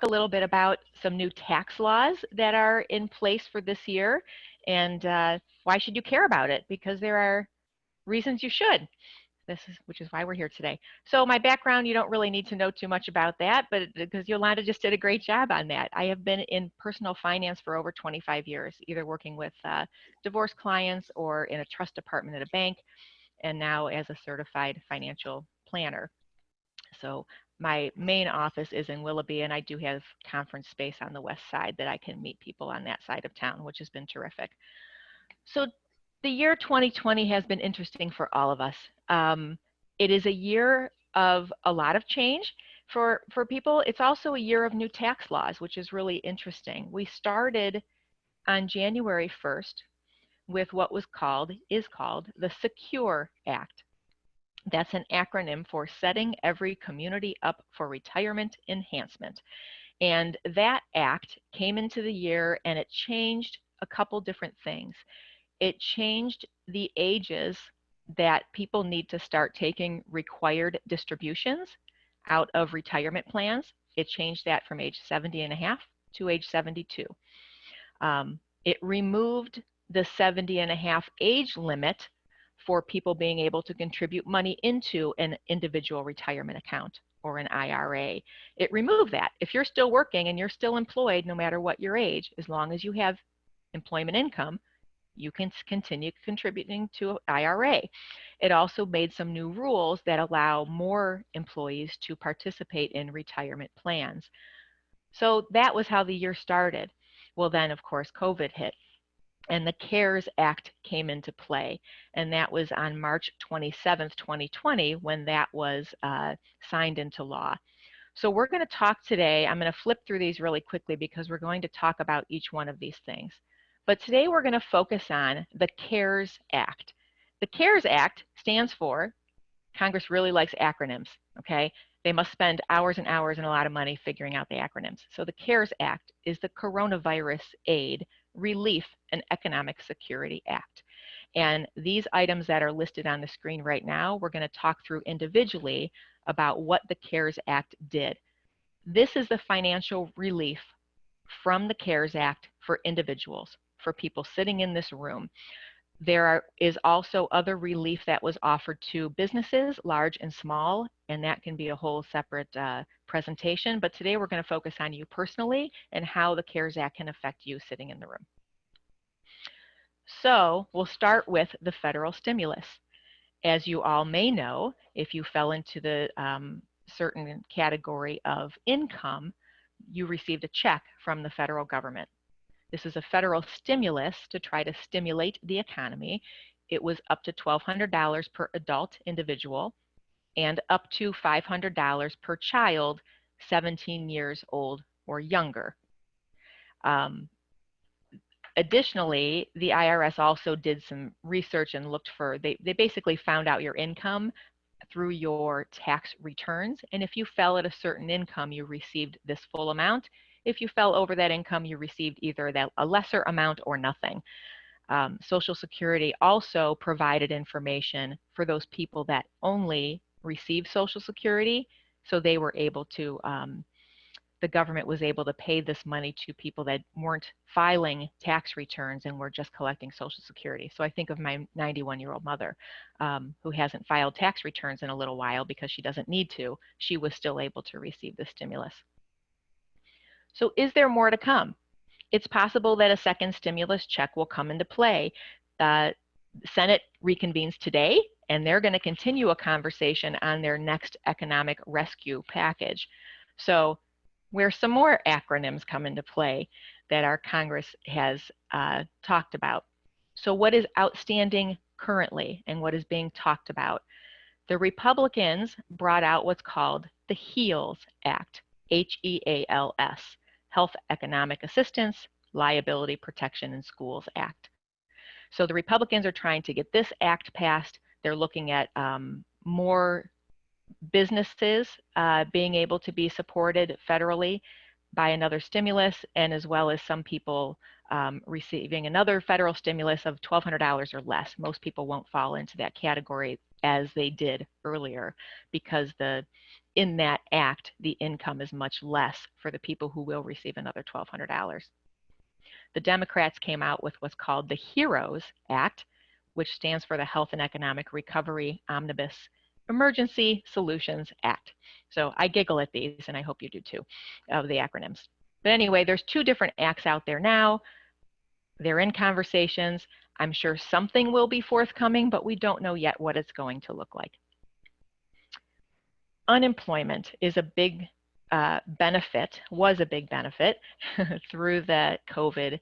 a little bit about some new tax laws that are in place for this year, and why should you care about it? Because there are reasons you should. Which is why we're here today. So my background, you don't really need to know too much about that, but because Yolanda just did a great job on that. I have been in personal finance for over 25 years, either working with divorce clients or in a trust department at a bank, and now as a certified financial planner. So my main office is in Willoughby, and I do have conference space on the west side that I can meet people on that side of town, which has been terrific. So the year 2020 has been interesting for all of us. It is a year of a lot of change for people. It's also a year of new tax laws, which is really interesting. We started on January 1st with what is called the SECURE Act. That's an acronym for Setting Every Community Up for Retirement Enhancement. And that act came into the year and it changed a couple different things. It changed the ages that people need to start taking required distributions out of retirement plans. It changed that from age 70 and a half to age 72. It removed the 70 and a half age limit for people being able to contribute money into an individual retirement account or an IRA. It removed that. If you're still working and you're still employed, no matter what your age, as long as you have employment income, you can continue contributing to IRA. It also made some new rules that allow more employees to participate in retirement plans. So that was how the year started. Well, then, of course, COVID hit. And the CARES Act came into play. And that was on March 27th, 2020, when that was signed into law. So we're going to talk today. I'm going to flip through these really quickly because we're going to talk about each one of these things. But today we're going to focus on the CARES Act. The CARES Act stands for, Congress really likes acronyms, okay? They must spend hours and hours and a lot of money figuring out the acronyms. So the CARES Act is the Coronavirus Aid, Relief, and Economic Security Act. And these items that are listed on the screen right now, we're going to talk through individually about what the CARES Act did. This is the financial relief from the CARES Act for individuals, for people sitting in this room. There is also other relief that was offered to businesses, large and small, and that can be a whole separate presentation. But today we're going to focus on you personally and how the CARES Act can affect you sitting in the room. So we'll start with the federal stimulus. As you all may know, if you fell into the certain category of income, you received a check from the federal government. This is a federal stimulus to try to stimulate the economy. It was up to $1,200 per adult individual and up to $500 per child 17 years old or younger. Additionally, the IRS also did some research and looked for, they basically found out your income through your tax returns. And if you fell at a certain income, you received this full amount. If you fell over that income, you received either a lesser amount or nothing. Social Security also provided information for those people that only received Social Security. So they were able to, the government was able to pay this money to people that weren't filing tax returns and were just collecting Social Security. So I think of my 91-year-old mother who hasn't filed tax returns in a little while because she doesn't need to. She was still able to receive the stimulus. So is there more to come? It's possible that a second stimulus check will come into play. The Senate reconvenes today, and they're going to continue a conversation on their next economic rescue package. So where some more acronyms come into play that our Congress has talked about. So what is outstanding currently and what is being talked about? The Republicans brought out what's called the HEALS Act, HEALS, Health Economic Assistance, Liability Protection in Schools Act. So the Republicans are trying to get this act passed. They're looking at more businesses being able to be supported federally by another stimulus, and as well as some people receiving another federal stimulus of $1,200 or less. Most people won't fall into that category as they did earlier, because in that act, the income is much less for the people who will receive another $1,200. The Democrats came out with what's called the HEROES Act, which stands for the Health and Economic Recovery Omnibus Emergency Solutions Act. So I giggle at these, and I hope you do too, of the acronyms. But anyway, there's two different acts out there now. They're in conversations. I'm sure something will be forthcoming, but we don't know yet what it's going to look like. Unemployment is a big benefit, was a big benefit through the COVID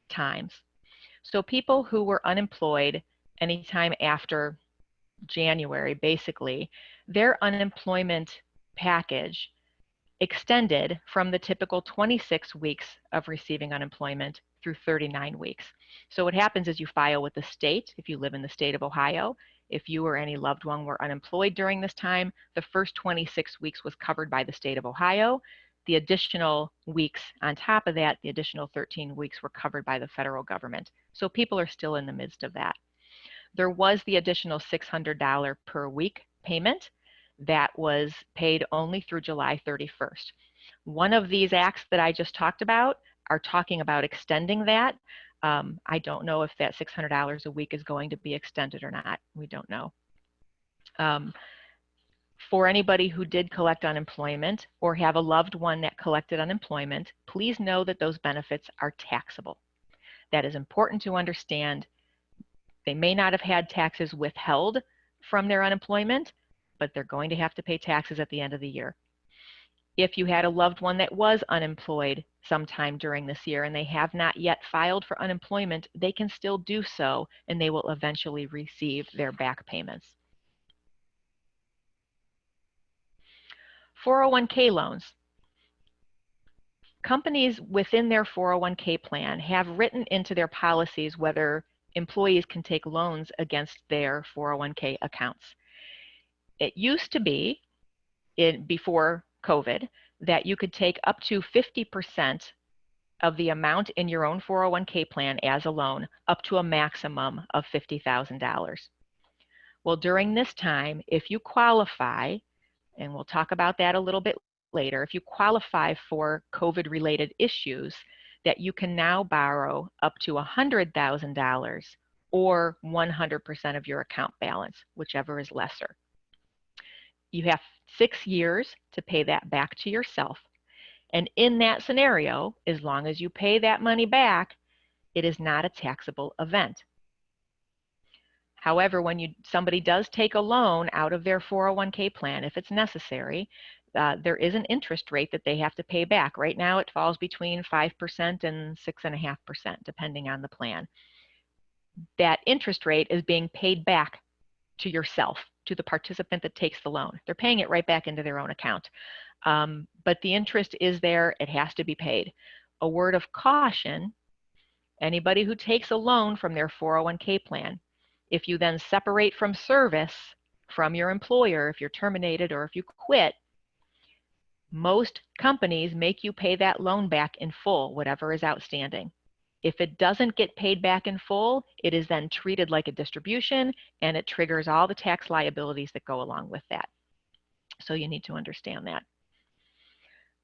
times. So people who were unemployed anytime after January, basically, their unemployment package extended from the typical 26 weeks of receiving unemployment through 39 weeks. So what happens is you file with the state, if you live in the state of Ohio. If you or any loved one were unemployed during this time, the first 26 weeks was covered by the state of Ohio. The additional weeks on top of that, the additional 13 weeks, were covered by the federal government. So people are still in the midst of that. There was the additional $600 per week payment that was paid only through July 31st. One of these acts that I just talked about are talking about extending that. I don't know if that $600 a week is going to be extended or not. We don't know. For anybody who did collect unemployment or have a loved one that collected unemployment, please know that those benefits are taxable. That is important to understand. They may not have had taxes withheld from their unemployment, but they're going to have to pay taxes at the end of the year. If you had a loved one that was unemployed sometime during this year and they have not yet filed for unemployment, they can still do so, and they will eventually receive their back payments. 401k loans. Companies within their 401k plan have written into their policies whether employees can take loans against their 401k accounts. It used to be, before COVID, that you could take up to 50% of the amount in your own 401k plan as a loan, up to a maximum of $50,000. Well, during this time, if you qualify, and we'll talk about that a little bit later, if you qualify for COVID-related issues, that you can now borrow up to $100,000 or 100% of your account balance, whichever is lesser. You have 6 years to pay that back to yourself. And in that scenario, as long as you pay that money back, it is not a taxable event. However, when somebody does take a loan out of their 401k plan, if it's necessary, there is an interest rate that they have to pay back. Right now, it falls between 5% and 6.5%, depending on the plan. That interest rate is being paid back to yourself, to the participant that takes the loan. They're paying it right back into their own account. But the interest is there. It has to be paid. A word of caution, anybody who takes a loan from their 401k plan, if you then separate from service from your employer, if you're terminated or if you quit, most companies make you pay that loan back in full, whatever is outstanding. If it doesn't get paid back in full, it is then treated like a distribution, and it triggers all the tax liabilities that go along with that. So you need to understand that.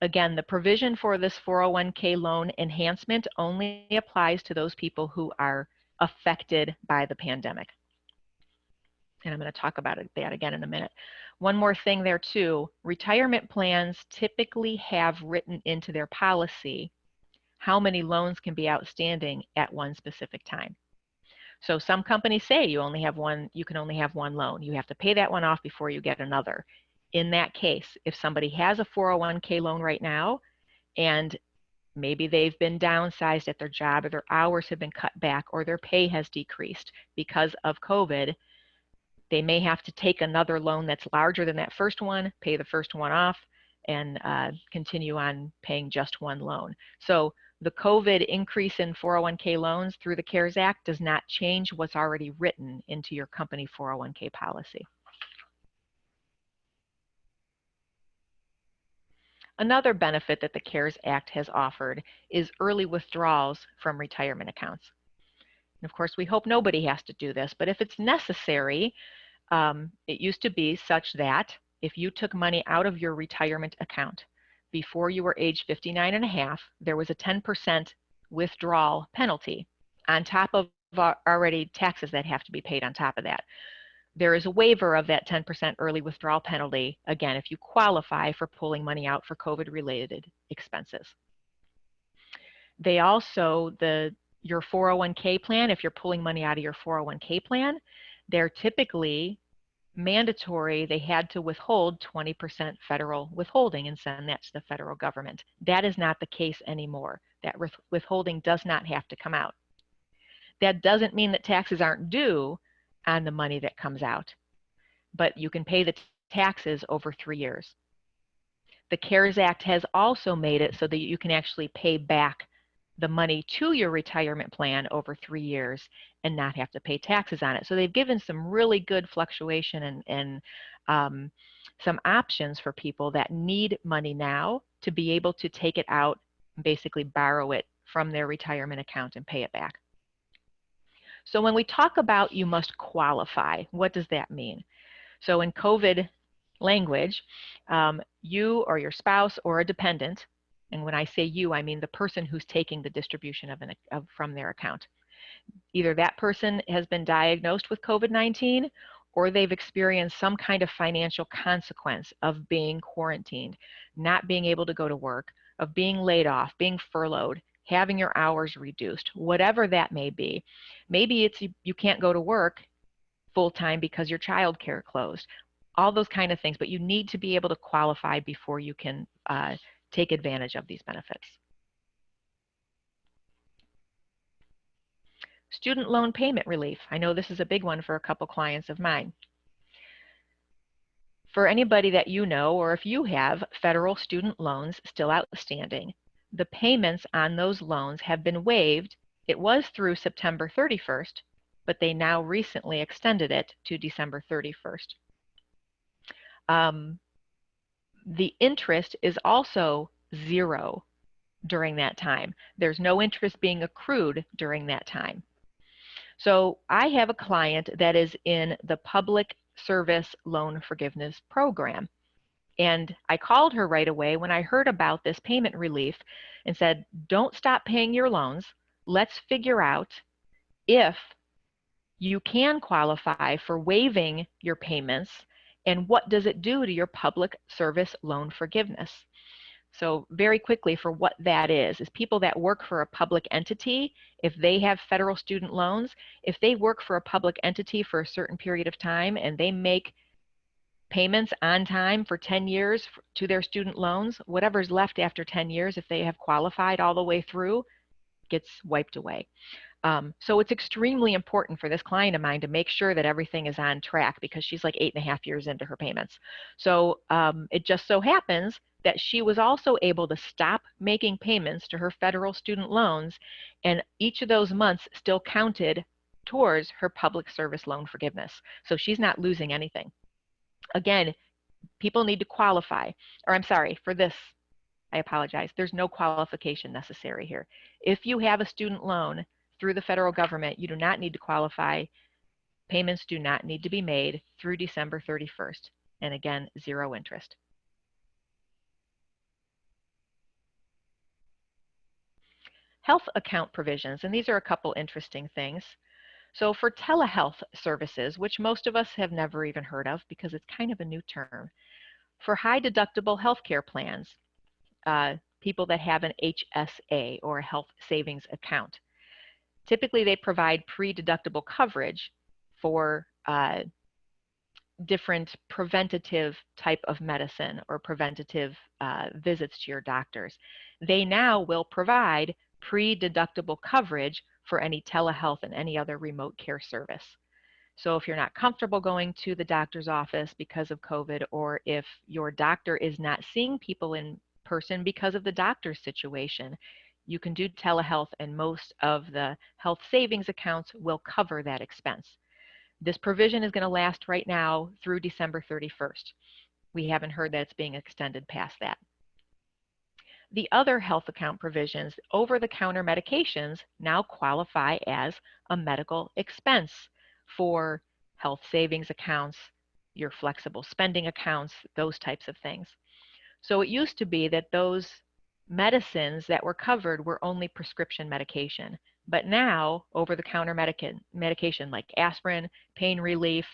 Again, the provision for this 401k loan enhancement only applies to those people who are affected by the pandemic. And I'm going to talk about that again in a minute. One more thing there too, retirement plans typically have written into their policy how many loans can be outstanding at one specific time. So some companies say you can only have one loan. You have to pay that one off before you get another. In that case, if somebody has a 401k loan right now, and maybe they've been downsized at their job, or their hours have been cut back, or their pay has decreased because of COVID, they may have to take another loan that's larger than that first one, pay the first one off, and continue on paying just one loan. So the COVID increase in 401k loans through the CARES Act does not change what's already written into your company 401k policy. Another benefit that the CARES Act has offered is early withdrawals from retirement accounts. And of course, we hope nobody has to do this, but if it's necessary, It used to be such that if you took money out of your retirement account before you were age 59 and a half, there was a 10% withdrawal penalty on top of already taxes that have to be paid on top of that. There is a waiver of that 10% early withdrawal penalty, again, if you qualify for pulling money out for COVID-related expenses. They also, your 401k plan, if you're pulling money out of your 401k plan, they're typically mandatory. They had to withhold 20% federal withholding and send that to the federal government. That is not the case anymore. That withholding does not have to come out. That doesn't mean that taxes aren't due on the money that comes out, but you can pay the taxes over 3 years. The CARES Act has also made it so that you can actually pay back the money to your retirement plan over 3 years and not have to pay taxes on it. So they've given some really good fluctuation and some options for people that need money now to be able to take it out and basically borrow it from their retirement account and pay it back. So when we talk about you must qualify, what does that mean? So in COVID language, you or your spouse or a dependent, and when I say you, I mean the person who's taking the distribution from their account. Either that person has been diagnosed with COVID-19 or they've experienced some kind of financial consequence of being quarantined, not being able to go to work, of being laid off, being furloughed, having your hours reduced, whatever that may be. Maybe it's you can't go to work full-time because your child care closed, all those kind of things, but you need to be able to qualify before you can take advantage of these benefits. Student loan payment relief. I know this is a big one for a couple clients of mine. For anybody that you know, or if you have federal student loans still outstanding, the payments on those loans have been waived. It was through September 31st, but they now recently extended it to December 31st. The interest is also zero during that time. There's no interest being accrued during that time. So I have a client that is in the Public Service Loan Forgiveness Program. And I called her right away when I heard about this payment relief and said, don't stop paying your loans. Let's figure out if you can qualify for waiving your payments and what does it do to your public service loan forgiveness. So very quickly, for what that is people that work for a public entity, if they have federal student loans, if they work for a public entity for a certain period of time and they make payments on time for 10 years to their student loans, whatever's left after 10 years, if they have qualified all the way through, gets wiped away. So it's extremely important for this client of mine to make sure that everything is on track because she's like 8.5 years into her payments. So it just so happens that she was also able to stop making payments to her federal student loans, and each of those months still counted towards her public service loan forgiveness. So she's not losing anything. Again, people need to qualify, or I'm sorry, for this, I apologize. There's no qualification necessary here. If you have a student loan through the federal government, you do not need to qualify. Payments do not need to be made through December 31st. And again, zero interest. Health account provisions, and these are a couple interesting things. So for telehealth services, which most of us have never even heard of because it's kind of a new term, for high deductible healthcare plans, people that have an HSA or a health savings account, typically they provide pre-deductible coverage for different preventative type of medicine or preventative visits to your doctors. They now will provide pre-deductible coverage for any telehealth and any other remote care service. So if you're not comfortable going to the doctor's office because of COVID, or if your doctor is not seeing people in person because of the doctor's situation, you can do telehealth and most of the health savings accounts will cover that expense. This provision is going to last right now through December 31st. We haven't heard that it's being extended past that. The other health account provisions, over-the-counter medications, now qualify as a medical expense for health savings accounts, your flexible spending accounts, those types of things. So it used to be that those medicines that were covered were only prescription medication. But now, over-the-counter medication like aspirin, pain relief,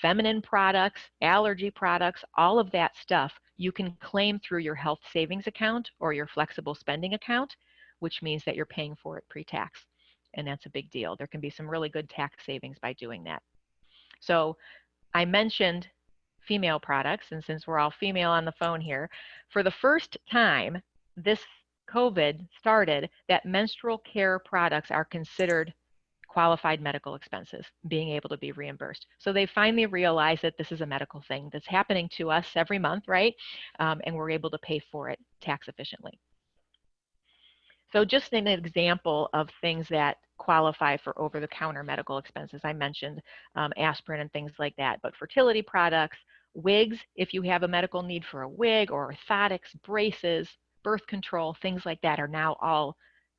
feminine products, allergy products, all of that stuff, you can claim through your health savings account or your flexible spending account, which means that you're paying for it pre-tax. And that's a big deal. There can be some really good tax savings by doing that. So I mentioned female products, and since we're all female on the phone here, for the first time this COVID started, that menstrual care products are considered qualified medical expenses, being able to be reimbursed. So they finally realized that this is a medical thing that's happening to us every month, right? And we're able to pay for it tax efficiently. So just an example of things that qualify for over-the-counter medical expenses. I mentioned aspirin and things like that, but fertility products, wigs, if you have a medical need for a wig, or orthotics, braces, birth control, things like that are now all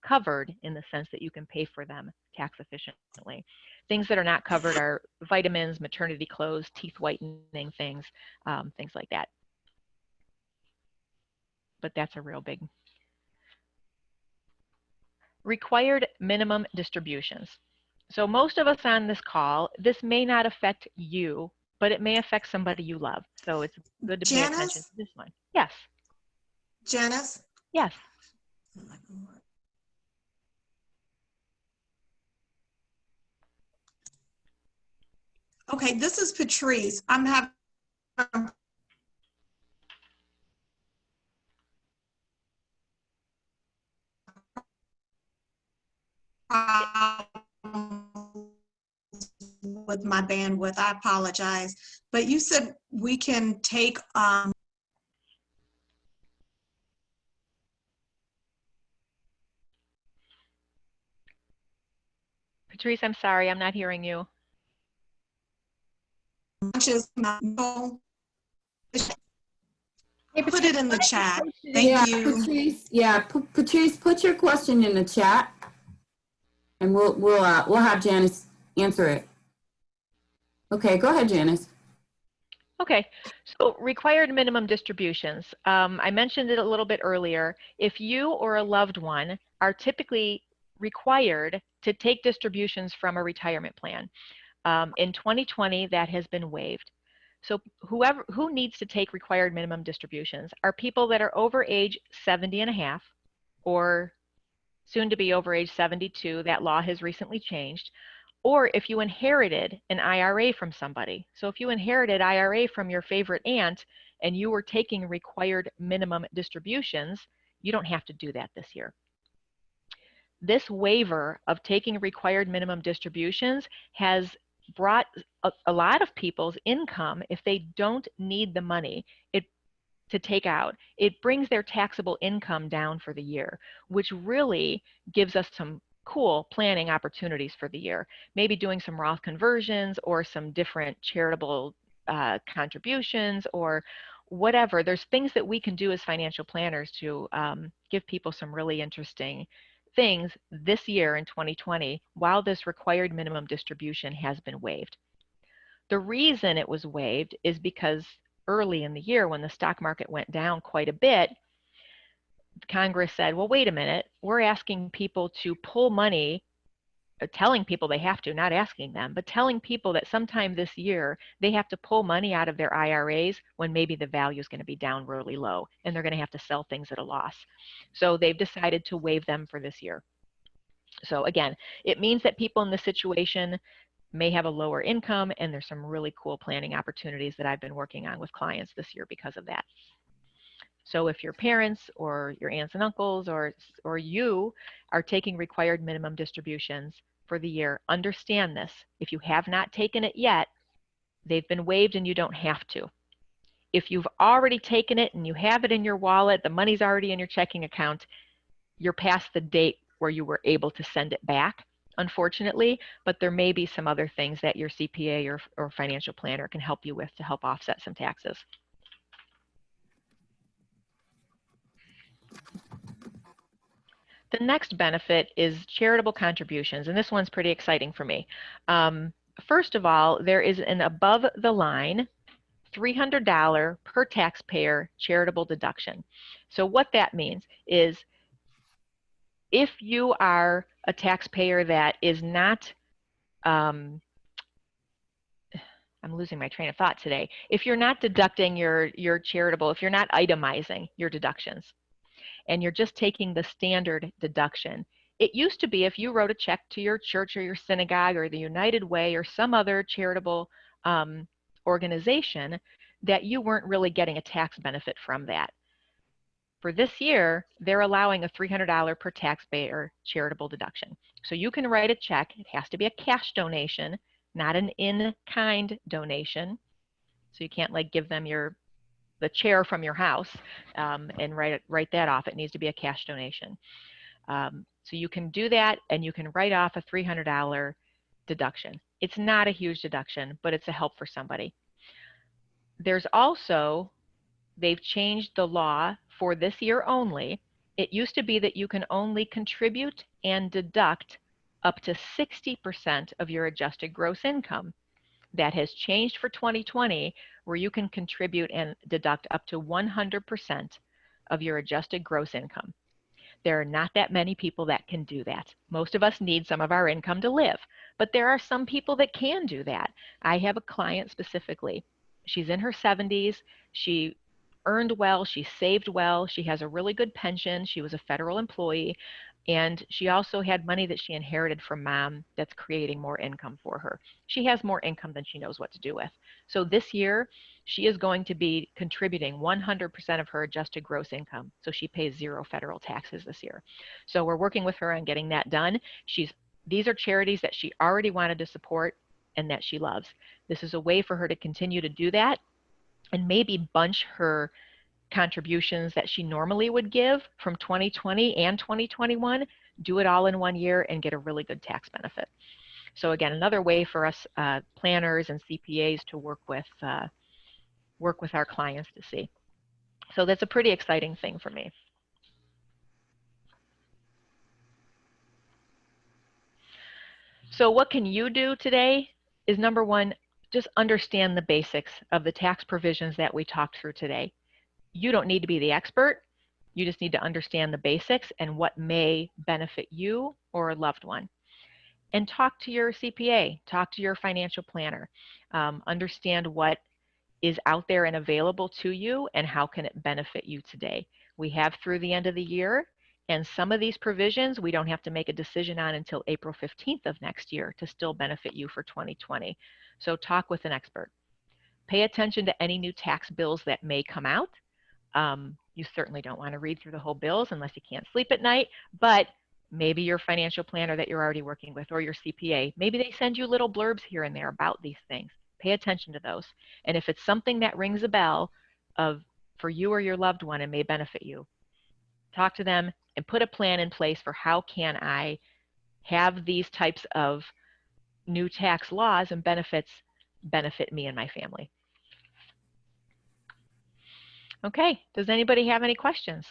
covered in the sense that you can pay for them tax efficiently. Things that are not covered are vitamins, maternity clothes, teeth whitening things, things like that. But that's a real big. Required minimum distributions. So most of us on this call, this may not affect you, but it may affect somebody you love. So it's good to pay attention to this one. Yes. Janice? Yes. Okay, this is Patrice. I'm having with my bandwidth. I apologize. But you said we can take Patrice, I'm sorry, I'm not hearing you. Hey, put it in the chat. Thank you. Patrice, put your question in the chat, and we'll have Janice answer it. Okay, go ahead, Janice. Okay, so required minimum distributions. I mentioned it a little bit earlier. If you or a loved one are typically required to take distributions from a retirement plan, in 2020 that has been waived. So who needs to take required minimum distributions are people that are over age 70 and a half, or soon to be over age 72. That law has recently changed. Or if you inherited an IRA from somebody. So if you inherited IRA from your favorite aunt and you were taking required minimum distributions, you don't have to do that this year. This waiver of taking required minimum distributions has brought a lot of people's income, if they don't need the money to take out, it brings their taxable income down for the year, which really gives us some cool planning opportunities for the year. Maybe doing some Roth conversions or some different charitable contributions or whatever. There's things that we can do as financial planners to give people some really interesting things this year in 2020 while this required minimum distribution has been waived. The reason it was waived is because early in the year when the stock market went down quite a bit, Congress said, well, wait a minute, we're asking people to pull money, telling people they have to, not asking them, but telling people that sometime this year they have to pull money out of their IRAs when maybe the value is going to be down really low and they're going to have to sell things at a loss. So they've decided to waive them for this year. So again, it means that people in this situation may have a lower income, and there's some really cool planning opportunities that I've been working on with clients this year because of that. So if your parents or your aunts and uncles or you are taking required minimum distributions for the year, understand this. If you have not taken it yet, they've been waived and you don't have to. If you've already taken it and you have it in your wallet, the money's already in your checking account, you're past the date where you were able to send it back, unfortunately, but there may be some other things that your CPA or financial planner can help you with to help offset some taxes. The next benefit is charitable contributions, and this one's pretty exciting for me. first of all, there is an above the line $300 per taxpayer charitable deduction. So what that means is if you are a taxpayer that is not, I'm losing my train of thought today. If you're not deducting your charitable, if you're not itemizing your deductions and you're just taking the standard deduction, it used to be if you wrote a check to your church or your synagogue or the United Way or some other charitable organization that you weren't really getting a tax benefit from that. For this year, they're allowing a $300 per taxpayer charitable deduction. So you can write a check. It has to be a cash donation, not an in-kind donation. So you can't like give them the chair from your house and write that off. It needs to be a cash donation. So you can do that and you can write off a $300 deduction. It's not a huge deduction, but it's a help for somebody. There's also, they've changed the law for this year only. It used to be that you can only contribute and deduct up to 60% of your adjusted gross income. That has changed for 2020, where you can contribute and deduct up to 100% of your adjusted gross income. There are not that many people that can do that. Most of us need some of our income to live, but there are some people that can do that. I have a client specifically. She's in her 70s. She earned well, she saved well, she has a really good pension, she was a federal employee, and she also had money that she inherited from mom that's creating more income for her. She has more income than she knows what to do with. So this year, she is going to be contributing 100% of her adjusted gross income. So she pays 0 federal taxes this year. So we're working with her on getting that done. These are charities that she already wanted to support and that she loves. This is a way for her to continue to do that and maybe bunch her contributions that she normally would give from 2020 and 2021, do it all in one year and get a really good tax benefit. So again, another way for us planners and CPAs to work with our clients to see. So that's a pretty exciting thing for me. So what can you do today is, number one, just understand the basics of the tax provisions that we talked through today. You don't need to be the expert. You just need to understand the basics and what may benefit you or a loved one. And talk to your CPA, talk to your financial planner. Understand what is out there and available to you and how can it benefit you today. We have through the end of the year, and some of these provisions we don't have to make a decision on until April 15th of next year to still benefit you for 2020. So talk with an expert. Pay attention to any new tax bills that may come out. You certainly don't want to read through the whole bills unless you can't sleep at night, but maybe your financial planner that you're already working with or your CPA, maybe they send you little blurbs here and there about these things. Pay attention to those. And if it's something that rings a bell for you or your loved one and may benefit you, talk to them and put a plan in place for how can I have these types of new tax laws and benefits benefit me and my family. Okay, does anybody have any questions?